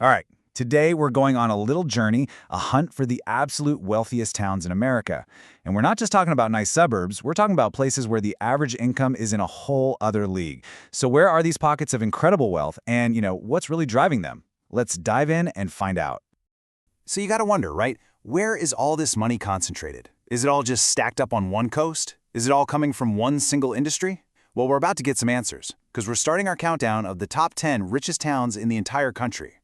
All right, today we're going on a little journey, a hunt for the absolute wealthiest towns in America. And we're not just talking about nice suburbs, we're talking about places where the average income is in a whole other league. So where are these pockets of incredible wealth and, what's really driving them? Let's dive in and find out. So you gotta wonder, right? Where is all this money concentrated? Is it all just stacked up on one coast? Is it all coming from one single industry? Well, we're about to get some answers, because we're starting our countdown of the top 10 richest towns in the entire country.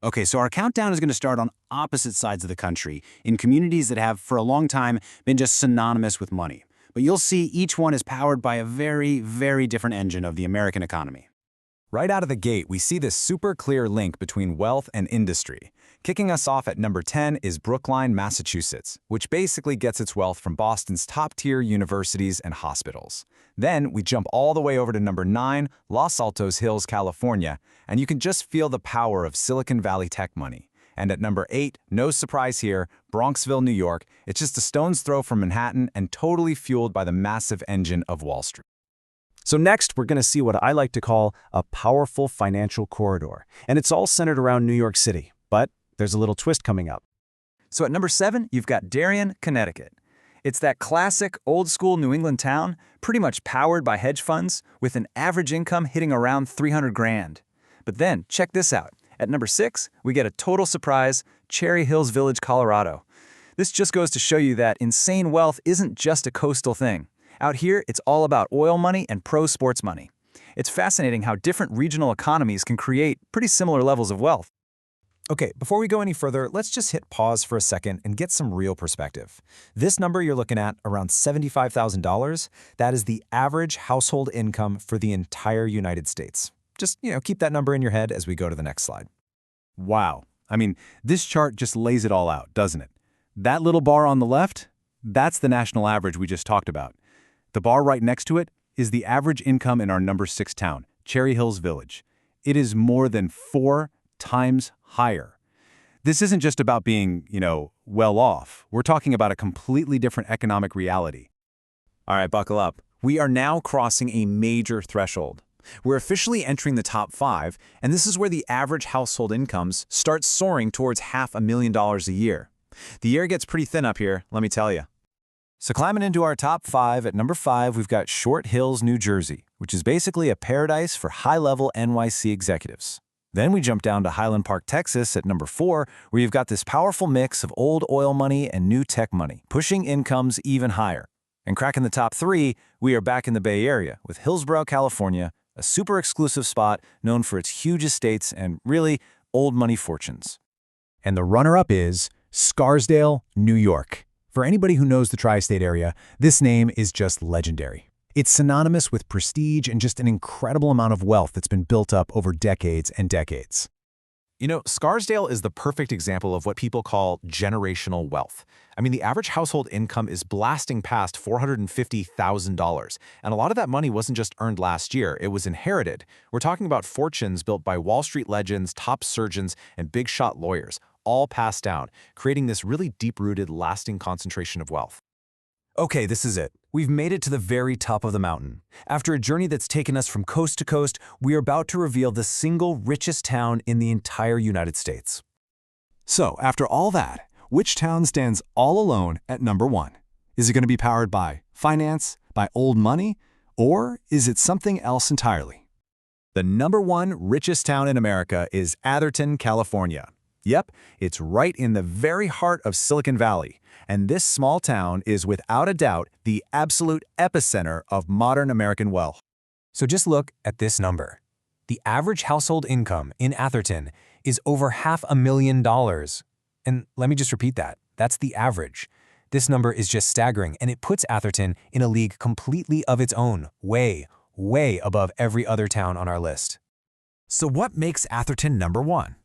Okay, so our countdown is going to start on opposite sides of the country, in communities that have, for a long time, been just synonymous with money. But you'll see each one is powered by a very, very different engine of the American economy. Right out of the gate, we see this super clear link between wealth and industry. Kicking us off at number 10 is Brookline, Massachusetts, which basically gets its wealth from Boston's top-tier universities and hospitals. Then we jump all the way over to number 9, Los Altos Hills, California, and you can just feel the power of Silicon Valley tech money. And at number 8, no surprise here, Bronxville, New York. It's just a stone's throw from Manhattan and totally fueled by the massive engine of Wall Street. So next, we're going to see what I like to call a powerful financial corridor. And it's all centered around New York City. But there's a little twist coming up. So at number 7, you've got Darien, Connecticut. It's that classic, old-school New England town, pretty much powered by hedge funds, with an average income hitting around 300 grand. But then, check this out. At number 6, we get a total surprise, Cherry Hills Village, Colorado. This just goes to show you that insane wealth isn't just a coastal thing. Out here, it's all about oil money and pro sports money. It's fascinating how different regional economies can create pretty similar levels of wealth. Okay, before we go any further, let's just hit pause for a second and get some real perspective. This number you're looking at, around $75,000, that is the average household income for the entire United States. Just, keep that number in your head as we go to the next slide. Wow. I mean, this chart just lays it all out, doesn't it? That little bar on the left, that's the national average we just talked about. The bar right next to it is the average income in our number 6 town, Cherry Hills Village. It is more than 4 times higher. This isn't just about being, well off. We're talking about a completely different economic reality. All right, buckle up. We are now crossing a major threshold. We're officially entering the top 5, and this is where the average household incomes start soaring towards $500,000 a year. The air gets pretty thin up here, let me tell you. So climbing into our top 5, at number 5, we've got Short Hills, New Jersey, which is basically a paradise for high-level NYC executives. Then we jump down to Highland Park, Texas at number 4, where you've got this powerful mix of old oil money and new tech money, pushing incomes even higher. And cracking the top 3, we are back in the Bay Area with Hillsborough, California, a super exclusive spot known for its huge estates and really old money fortunes. And the runner-up is Scarsdale, New York. For anybody who knows the tri-state area, this name is just legendary. It's synonymous with prestige and just an incredible amount of wealth that's been built up over decades and decades. Scarsdale is the perfect example of what people call generational wealth. I mean, the average household income is blasting past $450,000, and a lot of that money wasn't just earned last year, it was inherited. We're talking about fortunes built by Wall Street legends, top surgeons, and big-shot lawyers, all passed down, creating this really deep-rooted, lasting concentration of wealth. Okay, this is it. We've made it to the very top of the mountain. After a journey that's taken us from coast to coast, we are about to reveal the single richest town in the entire United States. So, after all that, which town stands all alone at number 1? Is it going to be powered by finance, by old money, or is it something else entirely? The number 1 richest town in America is Atherton, California. Yep, it's right in the very heart of Silicon Valley, and this small town is without a doubt the absolute epicenter of modern American wealth. So just look at this number. The average household income in Atherton is over $500,000. And let me just repeat that. That's the average. This number is just staggering, and it puts Atherton in a league completely of its own, way, way above every other town on our list. So what makes Atherton number 1?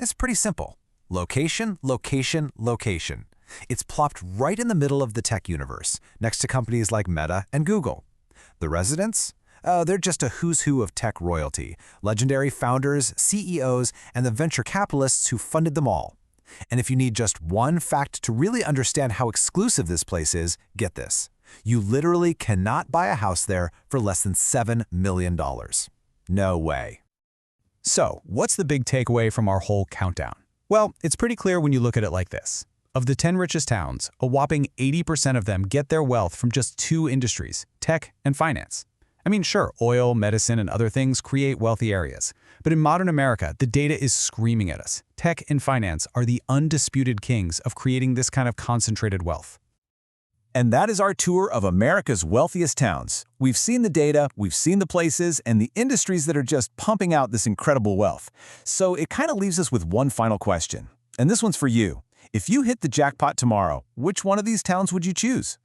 It's pretty simple. Location, location, location. It's plopped right in the middle of the tech universe, next to companies like Meta and Google. The residents? They're just a who's who of tech royalty, legendary founders, CEOs, and the venture capitalists who funded them all. And if you need just one fact to really understand how exclusive this place is, get this. You literally cannot buy a house there for less than $7 million. No way. So, what's the big takeaway from our whole countdown? Well, it's pretty clear when you look at it like this. Of the 10 richest towns, a whopping 80% of them get their wealth from just two industries, tech and finance. I mean, sure, oil, medicine, and other things create wealthy areas. But in modern America, the data is screaming at us. Tech and finance are the undisputed kings of creating this kind of concentrated wealth. And that is our tour of America's wealthiest towns. We've seen the data, we've seen the places, and the industries that are just pumping out this incredible wealth. So it kind of leaves us with one final question. And this one's for you. If you hit the jackpot tomorrow, which one of these towns would you choose?